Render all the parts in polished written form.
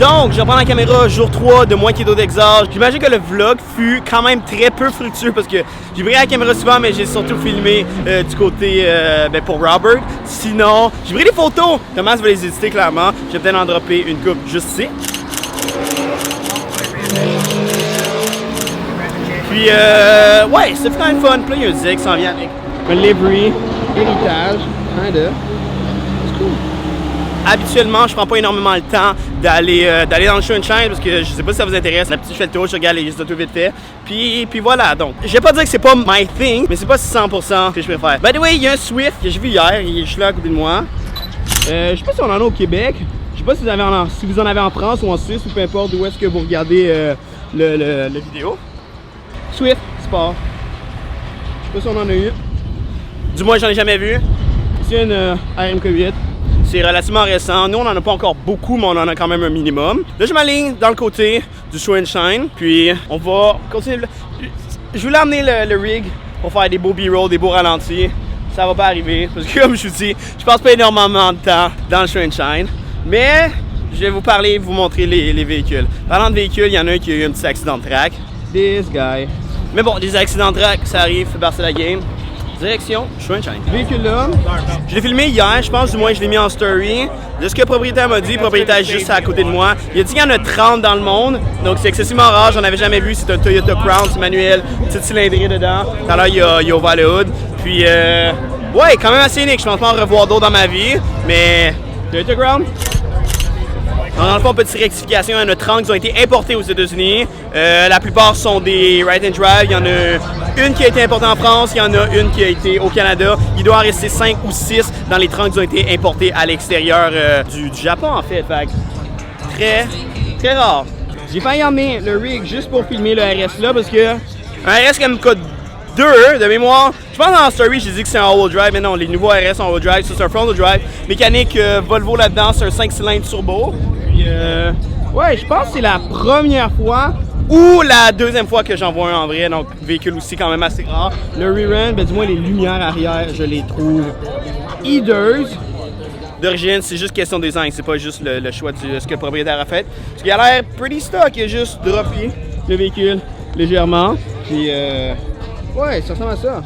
Donc, je reprends la caméra jour 3 de Moins Keto Texas. J'imagine que le vlog fut quand même très peu fructueux parce que j'ai pris la caméra souvent, mais j'ai surtout filmé du côté pour Robert. Sinon, j'ai pris des photos. Thomas va les éditer clairement. Je vais peut-être en dropper une coupe juste ici. Puis, ouais, c'est quand même fun. Puis là, il y a un Zig qui s'en vient avec un livery, héritage, kinda. C'est cool. Habituellement, je prends pas énormément le temps d'aller dans le show and shine parce que je sais pas si ça vous intéresse. La petite, je fais le tour, je regarde les listes tout vite fait. Puis voilà, donc, je vais pas dire que c'est pas my thing, mais c'est pas 100% que je préfère. By the way, il y a un Swift que j'ai vu hier, il est juste là à côté de moi. Je sais pas si on en a au Québec. Je sais pas si vous en avez en France ou en Suisse ou peu importe où est-ce que vous regardez le vidéo. Swift Sport. Je sais pas si on en a eu. Du moins, j'en ai jamais vu. Ici, une RMK8. C'est relativement récent. Nous, on n'en a pas encore beaucoup, mais on en a quand même un minimum. Là, je m'aligne dans le côté du show and shine. Puis, on va continuer. Je voulais amener le rig pour faire des beaux B-roll, des beaux ralentis. Ça va pas arriver. Parce que, comme je vous dis, je passe pas énormément de temps dans le show and shine. Mais, je vais vous parler, vous montrer les véhicules. Parlant de véhicules, il y en a un qui a eu un petit accident de track. This guy. Mais bon, des accidents de track, ça arrive, fait partie de la game. Direction, show and shine. Ce véhicule-là, je l'ai filmé hier, je pense, du moins je l'ai mis en story. De ce que le propriétaire m'a dit, le propriétaire est juste à côté de moi. Il a dit qu'il y en a 30 dans le monde, donc c'est excessivement rare, j'en avais jamais vu. C'est un Toyota Crown, c'est manuel, petite cylindrée dedans. Tout à l'heure, il a ouvert le hood. Puis, ouais, quand même assez unique. Je pense pas en revoir d'autres dans ma vie, mais Toyota Crown. Dans le fond, petite rectification, il y en a 30 qui ont été importés aux États-Unis. La plupart sont des Ride and Drive. Il y en a une qui a été importée en France, il y en a une qui a été au Canada. Il doit en rester 5 ou 6 dans les 30 qui ont été importés à l'extérieur du Japon, en fait. Fait très, très rare. J'ai failli emmener le rig juste pour filmer le RS là parce que un RS qui me coûte 2 de mémoire. Je pense dans la story, j'ai dit que c'est un all-wheel drive, mais non, les nouveaux RS sont all-wheel drive, ça c'est un front-wheel drive. Mécanique Volvo là-dedans, c'est un 5 cylindres turbo. Puis, ouais, je pense que c'est la première fois ou la deuxième fois que j'en vois un en vrai, donc véhicule aussi quand même assez rare. Le rear-end, ben du moins les lumières arrière, je les trouve hideuses. D'origine, c'est juste question de design, c'est pas juste le choix de ce que le propriétaire a fait. Parce qu'il a l'air pretty stock, il a juste droppé le véhicule légèrement. Puis, ouais, ça ressemble à ça.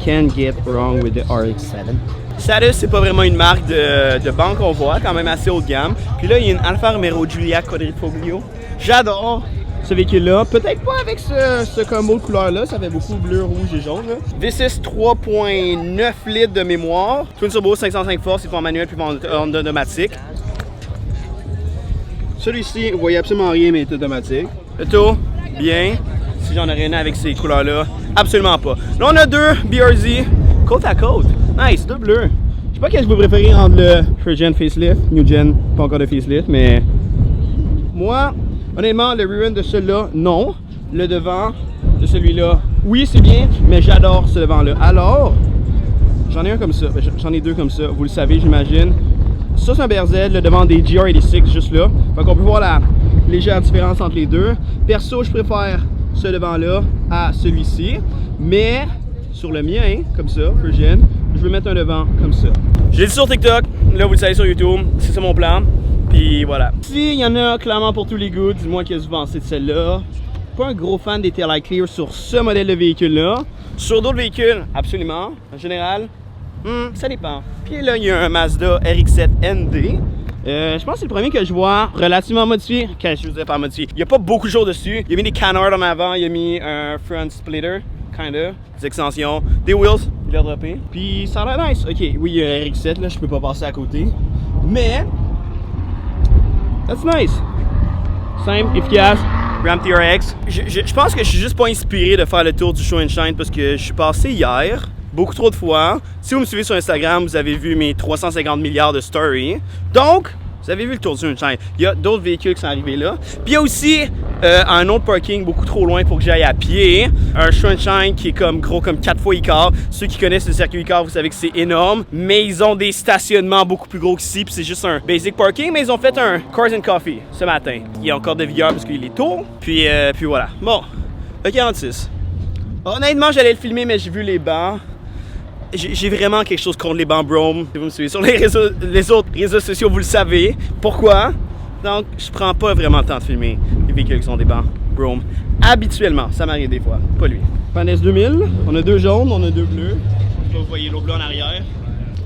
Can't get wrong with the RX-7. Satus, c'est pas vraiment une marque de banque qu'on voit, quand même assez haut de gamme. Puis là, il y a une Alfa Romeo Giulia Quadrifoglio. J'adore ce véhicule-là. Peut-être pas avec ce combo de couleur-là, ça fait beaucoup bleu, rouge et jaune. Là. V6 3.9 litres de mémoire. Twin Turbo 505 forces, il faut en manuel puis en automatique. Celui-ci, vous voyez absolument rien, mais il est automatique. Le tour, bien. Si j'en aurais une avec ces couleurs-là, absolument pas. Là, on a deux BRZ côte à côte. Nice, deux bleus. Je sais pas quel je vous préférer entre le First Gen Facelift, New Gen, pas encore de Facelift, mais moi, honnêtement, le rear end de celui-là, non. Le devant de celui-là, oui, c'est bien, mais j'adore ce devant-là. Alors, j'en ai un comme ça, j'en ai deux comme ça, vous le savez, j'imagine. Ça, c'est un BRZ, le devant des GR86, juste là. Donc, on peut voir la légère différence entre les deux. Perso, je préfère ce devant-là à celui-ci, mais sur le mien, comme ça, First Gen, je vais mettre un devant comme ça. Je l'ai dit sur TikTok, là vous le savez sur YouTube, c'est ça mon plan, puis voilà. Ici, il y en a clairement pour tous les goûts, dis-moi qu'est-ce que vous pensez de celle-là. Pas un gros fan des taillights clear sur ce modèle de véhicule-là. Sur d'autres véhicules, absolument, en général, ça dépend. Puis là, il y a un Mazda RX-7 ND. Je pense que c'est le premier que je vois relativement modifié. Qu'est-ce que je vous dis par modifié? Il n'y a pas beaucoup de choses dessus. Il a mis des canards en avant, il a mis un front splitter. Kinda, des extensions, des wheels, il a droppé. Puis ça a l'air nice. Ok, oui, il y a un RX-7 là, je peux pas passer à côté. Mais, that's nice. Simple, efficace, Ram TRX. Je pense que je suis juste pas inspiré de faire le tour du show and shine parce que je suis passé hier, beaucoup trop de fois. Si vous me suivez sur Instagram, vous avez vu mes 350 milliards de stories. Donc, vous avez vu le tour du show and shine. Il y a d'autres véhicules qui sont arrivés là. Puis il y a aussi un autre parking beaucoup trop loin pour que j'aille à pied. Un show and shine qui est comme gros comme 4 fois Icar. Ceux qui connaissent le circuit Icar, vous savez que c'est énorme. Mais ils ont des stationnements beaucoup plus gros qu'ici. Puis c'est juste un basic parking. Mais ils ont fait un Cars and Coffee ce matin. Il est encore de vigueur parce qu'il est tôt. Puis voilà. Bon, le 46. Honnêtement, j'allais le filmer, mais j'ai vu les bancs. J'ai vraiment quelque chose contre les bancs Brome. Si vous me suivez sur les autres réseaux sociaux, vous le savez. Pourquoi? Donc, je prends pas vraiment le temps de filmer les véhicules qui sont des bancs Brougham. Habituellement, ça m'arrive des fois, pas lui. Panès 2000, on a 2 jaunes, on a 2 bleus. Là, vous voyez l'eau bleue en arrière.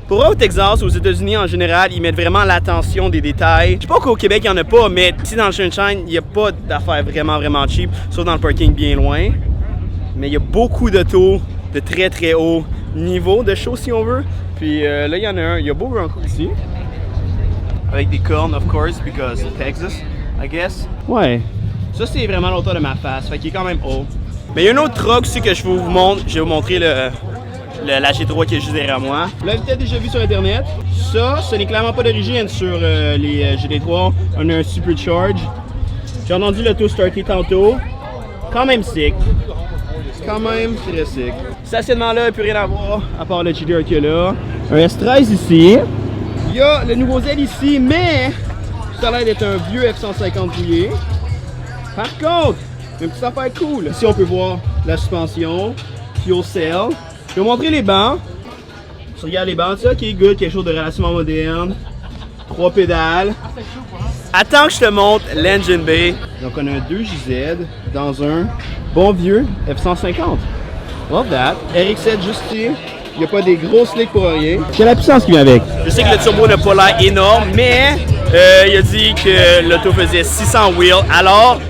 Pour vrai, au Texas, aux États-Unis en général, ils mettent vraiment l'attention des détails. Je sais pas qu'au Québec, il n'y en a pas, mais ici dans le Sunshine, il n'y a pas d'affaires vraiment cheap, sauf dans le parking bien loin. Mais il y a beaucoup d'autos de très haut niveau de show, si on veut. Puis là, il y en a un, il y a beau Bronco ici. Avec des cornes, of course, because Texas, I guess. Ouais. Ça, c'est vraiment l'auteur de ma face, fait qu'il est quand même haut. Mais il y a un autre truck aussi que je vais vous montrer. Je vais vous montrer la G3 qui est juste derrière moi. Vous l'avez peut-être déjà vu sur internet. Ça, ce n'est clairement pas d'origine sur les GT3. On a un Supercharge. J'ai entendu l'auto starter tantôt. Quand même sick. Quand même très sick. Stationnement là, il n'y a plus rien à voir à part le GTR qu'il y a là. Un S13 ici. Il y a le nouveau Z ici, mais ça a l'air d'être un vieux F-150 rouillé. Par contre, une petite affaire cool. Ici, on peut voir la suspension, fuel cell. Je vais vous montrer les bancs. Tu regardes les bancs, ça qui est good, quelque chose de relativement moderne. 3 pédales. Attends que je te montre l'engine bay. Donc on a un 2JZ dans un bon vieux F-150. Love that. RX-7 juste ici. Il n'y a pas des gros slicks pour rien. C'est la puissance qui vient avec. Je sais que le turbo n'a pas l'air énorme, mais il a dit que l'auto faisait 600 wheels. Alors,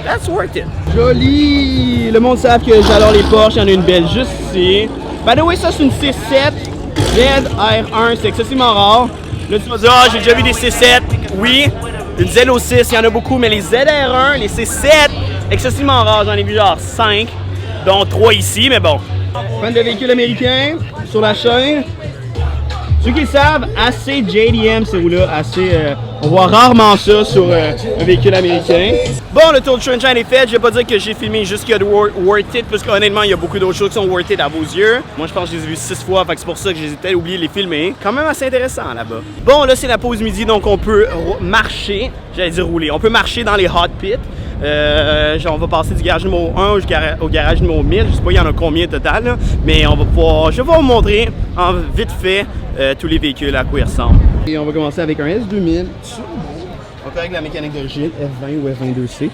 that's worth it. Joli! Le monde savent que j'adore les Porsche. Il y en a une belle juste ici. By the way, ça c'est une C7 ZR1. C'est excessivement rare. Là, tu vas dire, j'ai déjà vu des C7. Oui. Une ZO6, il y en a beaucoup, mais les ZR1, les C7, excessivement rares. J'en ai vu genre 5, dont 3 ici, mais bon. Fan de véhicules américains sur la chaîne. Ceux qui le savent, assez JDM, ces roues-là, assez. On voit rarement ça sur un véhicule américain. Bon, le tour de Sunshine est fait. Je vais pas dire que j'ai filmé juste ce qu'il y a de worth it, parce qu'honnêtement, il y a beaucoup d'autres choses qui sont worth it à vos yeux. Moi, je pense que je les ai vus 6 fois, fait que c'est pour ça que j'ai peut-être oublié de les filmer. Quand même assez intéressant là-bas. Bon, là, c'est la pause midi, donc on peut marcher. J'allais dire rouler. On peut marcher dans les hot pits. On va passer du garage numéro 1 au garage numéro 1000. Je sais pas il y en a combien total, là, mais on va pouvoir. Je vais vous montrer en vite fait tous les véhicules à quoi ils ressemblent. Et on va commencer avec un S2000 turbo. On va avec la mécanique d'origine F20 ou F22C.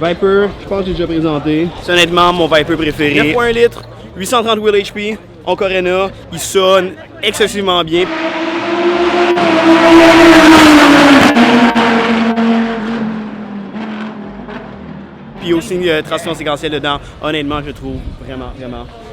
Viper, je pense que j'ai déjà présenté. C'est honnêtement mon Viper préféré. 9.1 litres, 830 wheel HP, Oncorena. Il sonne excessivement bien. Puis aussi une traction séquentielle dedans. Honnêtement, je trouve vraiment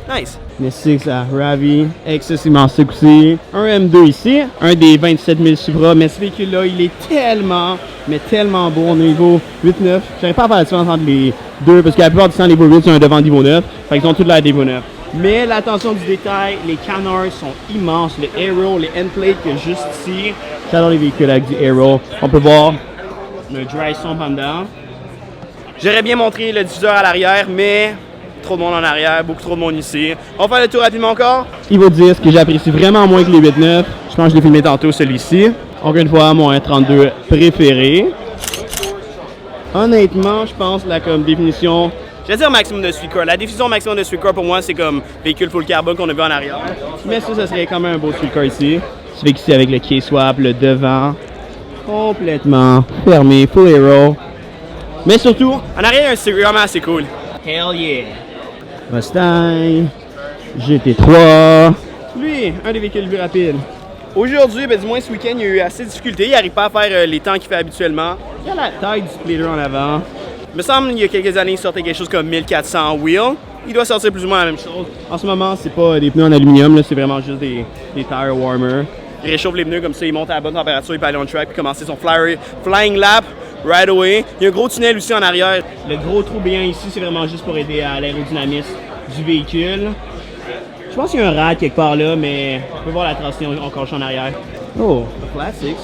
nice. Le 6 à Ravi, excessivement sick aussi. Un M2 ici, un des 27 000 Supra, mais ce véhicule-là, il est tellement beau au niveau 8-9. J'arrive pas à faire la différence entre les deux, parce que la plupart du temps, les Beau 8 sont un devant niveau 9. Fait qu'ils ont tous l'air des Beau 9. Mais l'attention du détail, les canards sont immenses. Le aero, les end plates qu'il y a juste ici. J'adore les véhicules avec du aero. On peut voir le dry sump en dedans. J'aurais bien montré le diffuseur à l'arrière, mais trop de monde en arrière, beaucoup trop de monde ici. On va faire le tour rapidement encore. Il va dire ce que j'apprécie vraiment moins que les 8.9. Je pense que je l'ai filmé tantôt, celui-ci. Encore une fois, mon 1.32 préféré. Honnêtement, je pense la comme définition... Je vais dire maximum de streetcar. La définition maximum de streetcar pour moi, c'est comme véhicule full carbone qu'on a vu en arrière. Mais ça serait quand même un beau streetcar ici. Ce fait qu'ici avec le key swap, le devant, complètement fermé, full aero. Mais surtout, en arrière, il y a un Segway vraiment assez cool. Hell yeah! Mustang, GT3. Lui, un des véhicules les plus rapides. Aujourd'hui, du moins ce week-end, il y a eu assez de difficultés. Il n'arrive pas à faire les temps qu'il fait habituellement. Il y a la taille du splitter en avant. Il me semble qu'il y a quelques années, il sortait quelque chose comme 1400 wheels. Il doit sortir plus ou moins la même chose. En ce moment, c'est pas des pneus en aluminium, c'est vraiment juste des tire warmers. Il réchauffe les pneus comme ça, il monte à la bonne température, il peut aller on track puis commencer son flying lap right away. Il y a un gros tunnel aussi en arrière. Le gros trou béant ici, c'est vraiment juste pour aider à l'aérodynamisme du véhicule. Je pense qu'il y a un rad quelque part là, mais on peut voir la traction encore en arrière. Oh, classics.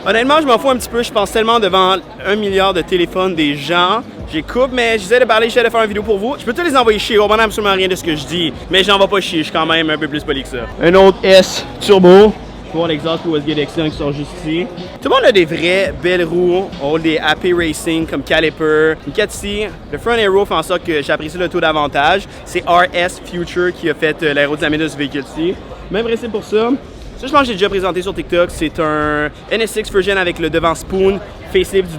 Honnêtement, je m'en fous un petit peu. Je pense tellement devant 1 milliard de téléphones des gens. J'écoute, mais j'essaie de parler, j'essaie de faire une vidéo pour vous. Je peux tous les envoyer chier, on comprend absolument rien de ce que je dis, mais j'en vais pas chier, je suis quand même un peu plus poli que ça. Un autre S turbo. Pour voir l'exhaust pour Westgate X1 qui sort juste ici. Tout le monde a des vraies belles roues. On a des AP Racing comme caliper. Une 4 ici. Le front aero fait en sorte que j'apprécie le taux davantage. C'est RS Future qui a fait l'aérodynamisme de ce véhicule-ci. Même principe pour ça. Ça, je pense que j'ai déjà présenté sur TikTok. C'est un NSX Fusion avec le devant spoon, facelift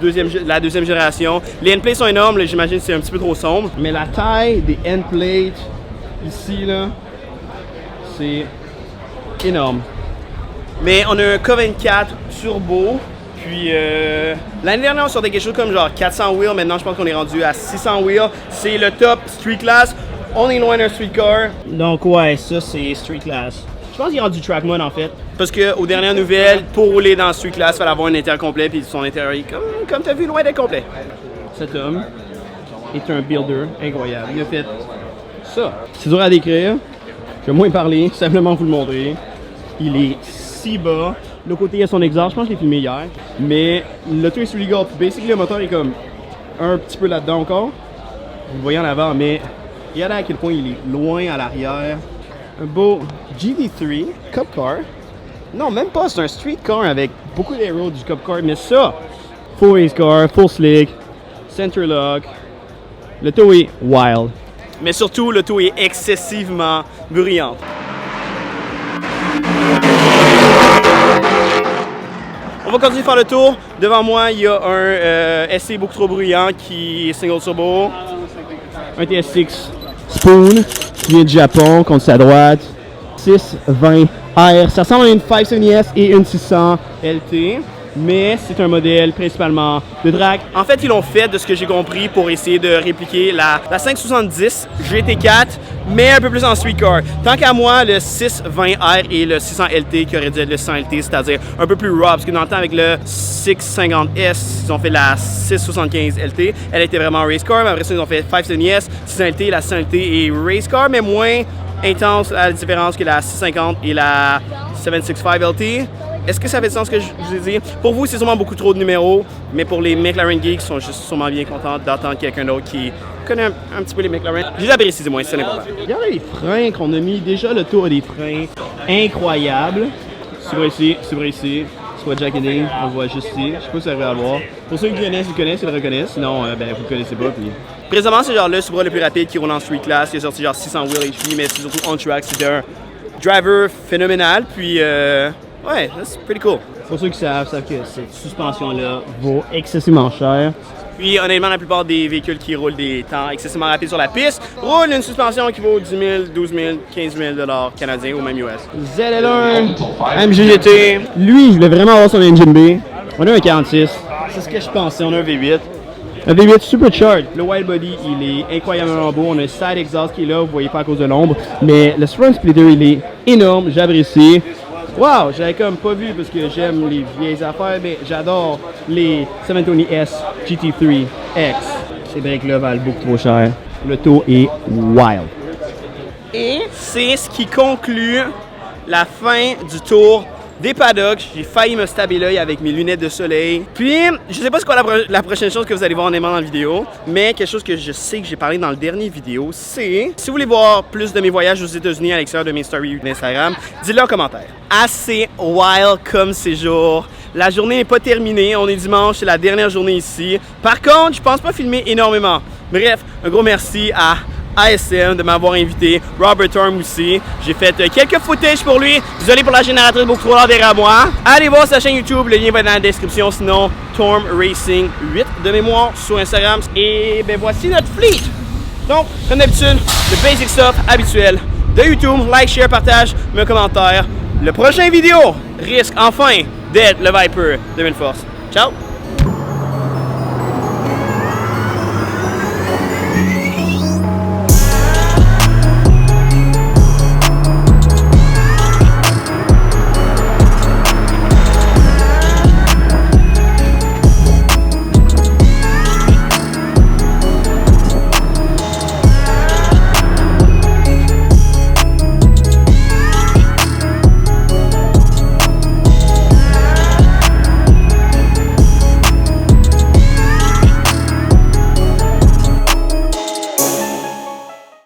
la deuxième génération. Les end plates sont énormes, j'imagine que c'est un petit peu trop sombre. Mais la taille des end plates ici, là, c'est énorme. Mais on a un K24 turbo. Puis l'année dernière, on sortait quelque chose comme genre 400 wheels. Maintenant, je pense qu'on est rendu à 600 wheels. C'est le top street class. On est loin d'un street car. Donc ouais, ça c'est street class. Je pense qu'il est rendu track mode en fait. Parce qu'aux dernières nouvelles, pour rouler dans street class, il fallait avoir un intérieur complet. Puis son intérieur est comme tu as vu, loin d'être complet. Cet homme est un builder incroyable. Il a fait ça. C'est dur à décrire. Je vais moins parler, simplement vous le montrer. Il est si bas. Le côté, il y a son exhaust. Je pense que je l'ai filmé hier. Mais l'auto est sur legal. Basically, le moteur est comme un petit peu là-dedans encore. Vous le voyez en avant, mais regardez à quel point il est loin à l'arrière. Un beau GV3 Cup Car. Non, même pas. C'est un street car avec beaucoup d'aéro du Cup Car. Mais ça, full race car, full slick, center lock. L'auto est wild. Mais surtout, l'auto est excessivement bruyante. On va continuer à faire le tour. Devant moi, il y a un SC beaucoup trop bruyant qui est single turbo. Un TS6 Spoon qui vient du Japon, contre sa droite. 620R. Ça ressemble à une 570S et une 600 LT. Mais c'est un modèle principalement de drag. En fait, ils l'ont fait, de ce que j'ai compris, pour essayer de répliquer la 570 GT4, mais un peu plus en street car. Tant qu'à moi, le 620R et le 600 LT, qui aurait dû être le 600 LT, c'est-à-dire un peu plus raw, parce que dans le temps, avec le 650S, ils ont fait la 675 LT. Elle était vraiment race car, mais après ça, ils ont fait 570S, 600 LT, la 600 LT et race car, mais moins intense à la différence que la 650 et la 765 LT. Est-ce que ça fait sens ce que je vous ai dit? Pour vous, c'est sûrement beaucoup trop de numéros, mais pour les McLaren geeks, ils sont juste sûrement bien contents d'entendre quelqu'un d'autre qui connaît un petit peu les McLaren. J'ai apprécié, du moins, c'est important. Regardez les freins qu'on a mis. Déjà, le tour a des freins incroyables. C'est vrai ici, soit Jack and Dane, on le voit juste ici. Je sais pas si ça arrive à le voir. Pour ceux qui connaissent, ils le reconnaissent. Sinon, vous le connaissez pas. Puis... Présentement, c'est genre le Supra le plus rapide qui roule en street class. Il a sorti genre 600 wheel HP, mais c'est surtout on track. C'était un driver phénoménal. Puis, ouais, c'est pretty cool. Pour ceux qui savent que cette suspension-là vaut excessivement cher. Puis, honnêtement, la plupart des véhicules qui roulent des temps excessivement rapides sur la piste roulent une suspension qui vaut 10 000, 12 000, 15 000 $ canadiens ou même US. ZL1, MGGT. Lui, il voulait vraiment avoir son engine B. On a un 46. C'est ce que je pensais. On a un V8. Un V8 supercharged. Le wide body, il est incroyablement beau. On a un side exhaust qui est là. Vous voyez pas à cause de l'ombre. Mais le front splitter, il est énorme. J'apprécie. Wow, j'avais comme pas vu parce que j'aime les vieilles affaires, mais j'adore les 720S GT3X. Ces breaks-là valent beaucoup trop cher. Le taux est wild. Et c'est ce qui conclut la fin du tour des paddocks. J'ai failli me stabber l'œil avec mes lunettes de soleil. Puis, je sais pas c'est quoi la prochaine chose que vous allez voir en aimant dans la vidéo, mais quelque chose que je sais que j'ai parlé dans le dernier vidéo, c'est si vous voulez voir plus de mes voyages aux États-Unis à l'extérieur de mes stories d'Instagram, dites-le en commentaire. Assez wild comme séjour. La journée n'est pas terminée. On est dimanche, c'est la dernière journée ici. Par contre, je pense pas filmer énormément. Bref, un gros merci à ASM de m'avoir invité, Robert Torm aussi. J'ai fait quelques footages pour lui. Désolé pour la génératrice beaucoup trop lente derrière moi. Allez voir sa chaîne YouTube, le lien va être dans la description. Sinon, Torm Racing 8 de mémoire sur Instagram. Et ben voici notre fleet. Donc, comme d'habitude, le basic stuff habituel de YouTube. Like, share, partage, mets un commentaire. Le prochain vidéo risque enfin d'être le Viper de Mille Force. Ciao!